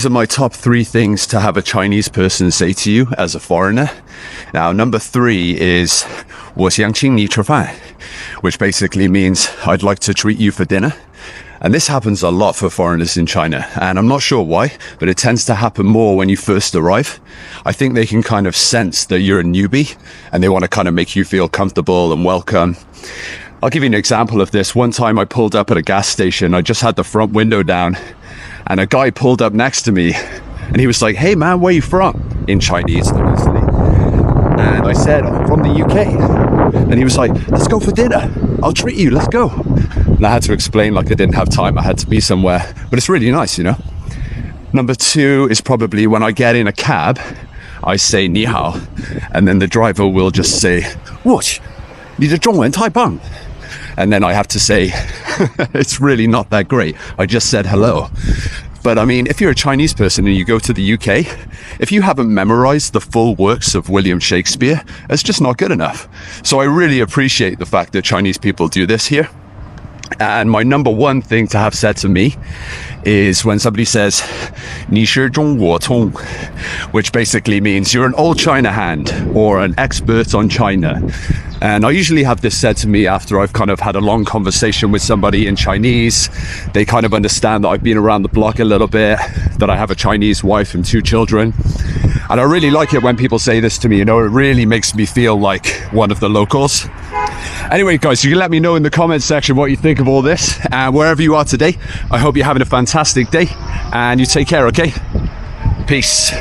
these are my top 3 things to have a Chinese person say to you as a foreigner. Now, number 3 is 我想请你吃饭, which basically means I'd like to treat you for dinner. And this happens a lot for foreigners in China, and I'm not sure why, but it tends to happen more when you first arrive. I think they can kind of sense that you're a newbie, and they want to kind of make you feel comfortable and welcome. I'll give you an example of this. One time I pulled up at a gas station, I just had the front window down, and a guy pulled up next to me, and he was like, "Hey man, where are you from?" In Chinese, obviously. And I said, "I'm from the UK." And he was like, "Let's go for dinner. I'll treat you, let's go." And I had to explain like I didn't have time, I had to be somewhere. But it's really nice, you know. Number 2 is probably when I get in a cab, I say 你好, and then the driver will just say, 我去, 你的中文太棒. And then I have to say, it's really not that great. I just said hello. But I mean, if you're a Chinese person and you go to the UK, if you haven't memorized the full works of William Shakespeare, it's just not good enough. So I really appreciate the fact that Chinese people do this here. And my number 1 thing to have said to me is when somebody says 你是中国通, which basically means you're an old China hand or an expert on China. And I usually have this said to me after I've kind of had a long conversation with somebody in Chinese. They kind of understand that I've been around the block a little bit, that I have a Chinese wife and 2 children. And I really like it when people say this to me, you know, it really makes me feel like one of the locals. Anyway, guys, you can let me know in the comments section what you think of all this. And wherever you are today, I hope you're having a fantastic day and you take care, okay? Peace.